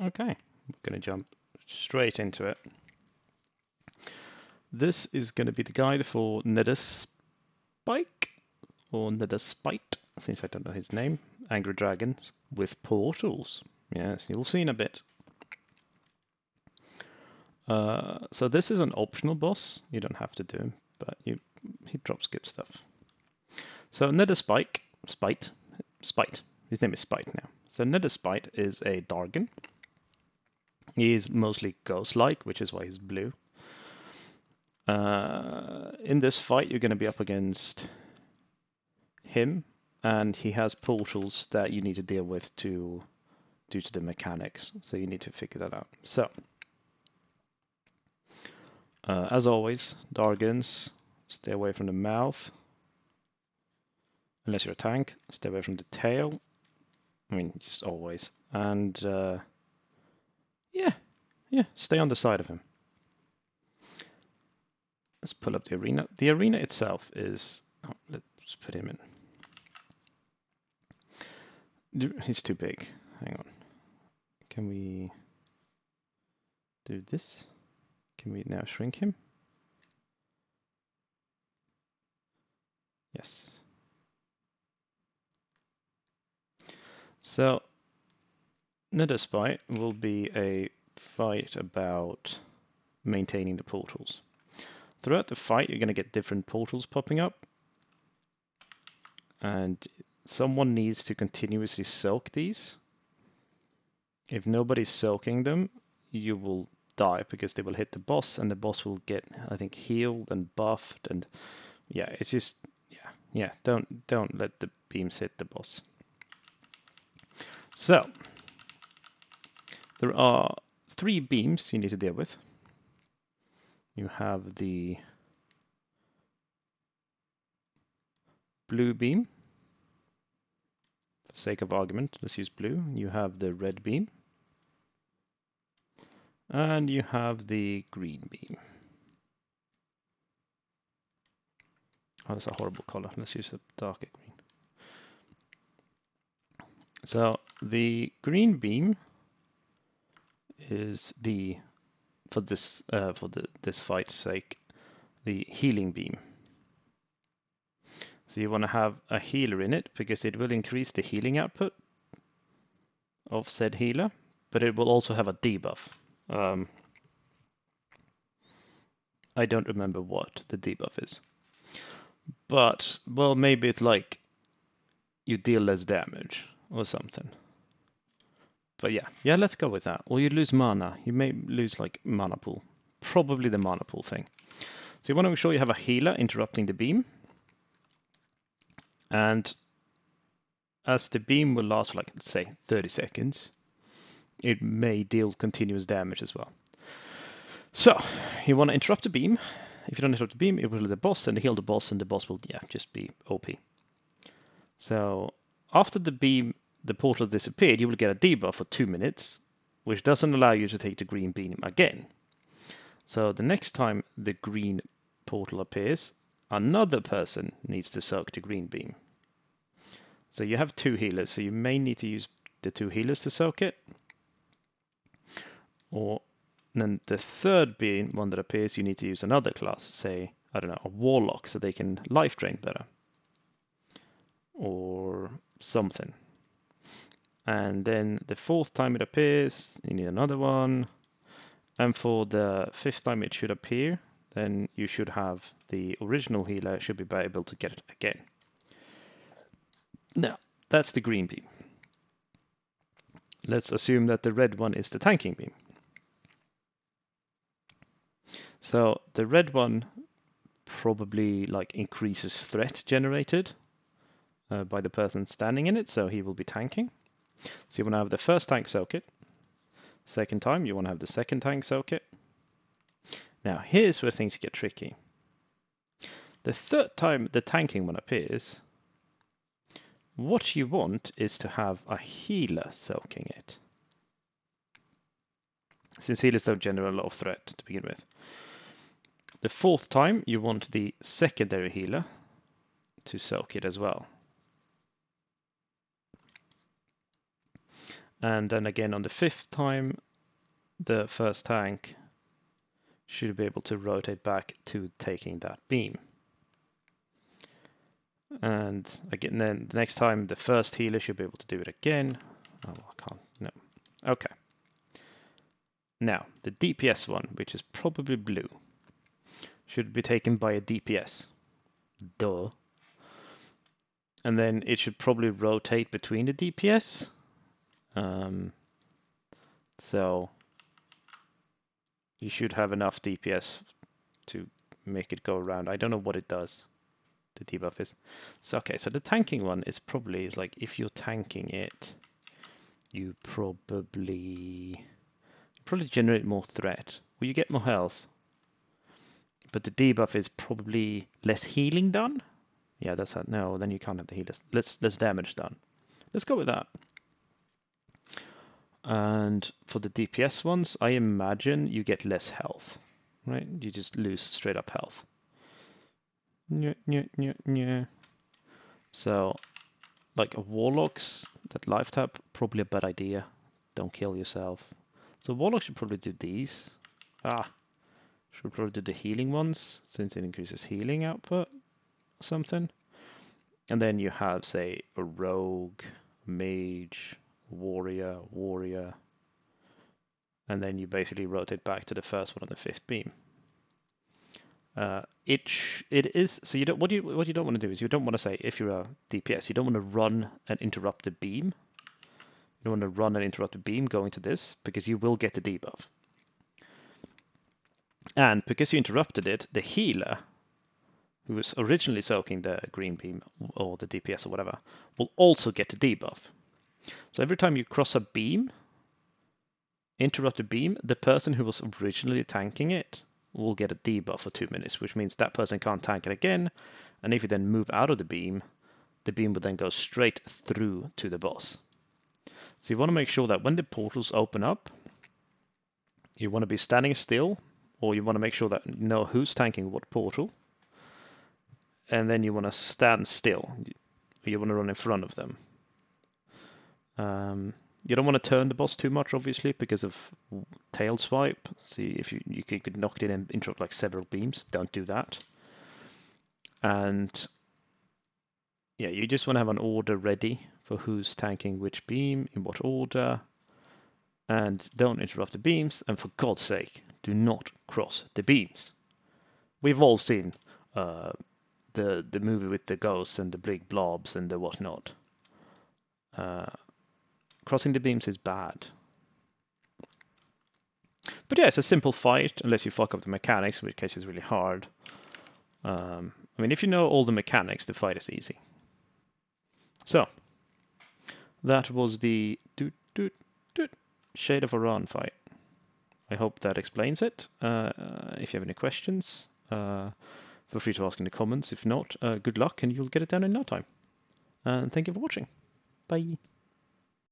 Okay, we're going to jump straight into it. This is going to be the guide for Netherspike or Netherspite, since I don't know his name. Angry dragons with portals. Yes, you'll see in a bit. So this is an optional boss. You don't have to do him, but he drops good stuff. So Netherspite, Spite. His name is Spite now. So Netherspite is a dargon. He is mostly ghost-like, which is why he's blue. In this fight, you're going to be up against him, and he has portals that you need to deal with due to the mechanics. So you need to figure that out. So, as always, dargons, stay away from the mouth. Unless you're a tank, stay away from the tail. I mean, just always. And yeah, stay on the side of him. Let's pull up the arena. The arena itself is... Oh, let's put him in. He's too big. Hang on. Can we do this? Can we now shrink him? Yes. So, Netherspite will be a fight about maintaining the portals. Throughout the fight, you're going to get different portals popping up. And someone needs to continuously soak these. If nobody's soaking them, you will die because they will hit the boss, and the boss will get, I think, healed and buffed. And yeah, it's just, yeah, don't let the beams hit the boss. So, there are 3 beams you need to deal with. You have the blue beam. For the sake of argument, let's use blue. You have the red beam. And you have the green beam. Oh, that's a horrible color. Let's use a darker green. So the green beam is for this fight's sake, the healing beam. So you want to have a healer in it because it will increase the healing output of said healer, but it will also have a debuff. I don't remember what the debuff is, but well, maybe it's like you deal less damage or something. But yeah, let's go with that. Or you lose mana. You may lose like mana pool. Probably the mana pool thing. So you want to make sure you have a healer interrupting the beam. And as the beam will last like, let's say, 30 seconds, it may deal continuous damage as well. So you want to interrupt the beam. If you don't interrupt the beam, it will heal the boss and heal the boss, and the boss will just be OP. So after the portal disappeared, you will get a debuff for 2 minutes, which doesn't allow you to take the green beam again. So the next time the green portal appears, another person needs to soak the green beam. So you have 2 healers, so you may need to use the 2 healers to soak it. Or then the third being one that appears, you need to use another class, say, I don't know, a warlock, so they can life drain better. Or something. And then the 4th time it appears, you need another one. And for the 5th time it should appear, then you should have the original healer should be able to get it again. Now, that's the green beam. Let's assume that the red one is the tanking beam. So the red one probably like increases threat generated by the person standing in it, so he will be tanking. So you want to have the first tank soak it. Second time, you want to have the second tank soak it. Now, here's where things get tricky. The third time the tanking one appears, what you want is to have a healer soaking it. Since healers don't generate a lot of threat to begin with. The 4th time, you want the secondary healer to soak it as well. And then again on the 5th time, the first tank should be able to rotate back to taking that beam. And again, then the next time, the first healer should be able to do it again. Oh, I can't, no. Okay. Now, the DPS one, which is probably blue, should be taken by a DPS. Duh. And then it should probably rotate between the DPS. So you should have enough DPS to make it go around. I don't know what it does. The debuff is. So okay, so the tanking one is probably like if you're tanking it, you probably generate more threat. Well, you get more health, but the debuff is probably less healing done. Yeah, that's that. No, then you can't have the healers. Less damage done. Let's go with that. And for the DPS ones, I imagine you get less health, right? You just lose straight up health. So, like a Warlocks, that life tap, probably a bad idea. Don't kill yourself. So Warlock should probably do these. Should probably do the healing ones, since it increases healing output or something. And then you have, say, a Rogue, Mage, Warrior, and then you basically rotate back to the first one on the 5th beam. It is so you don't what you don't want to do is you don't want to say if you're a DPS you don't want to run an interrupted beam. You don't want to run an interrupted beam going to this because you will get the debuff. And because you interrupted it, the healer, who was originally soaking the green beam or the DPS or whatever, will also get the debuff. So every time you cross a beam, interrupted beam, the person who was originally tanking it will get a debuff for 2 minutes, which means that person can't tank it again. And if you then move out of the beam will then go straight through to the boss. So you want to make sure that when the portals open up, you want to be standing still, or you want to make sure that you know who's tanking what portal. And then you want to stand still. You want to run in front of them. You don't want to turn the boss too much, obviously, because of tail swipe. See, if you could knock it in and interrupt like several beams. Don't do that. And yeah, you just want to have an order ready for who's tanking which beam, in what order. And don't interrupt the beams. And for God's sake, do not cross the beams. We've all seen the movie with the ghosts and the big blobs and the whatnot. Crossing the beams is bad. But yeah, it's a simple fight, unless you fuck up the mechanics, in which case it's really hard. I mean, if you know all the mechanics, the fight is easy. So, that was the Shade of Iran fight. I hope that explains it. If you have any questions, feel free to ask in the comments. If not, good luck and you'll get it done in no time. And thank you for watching. Bye.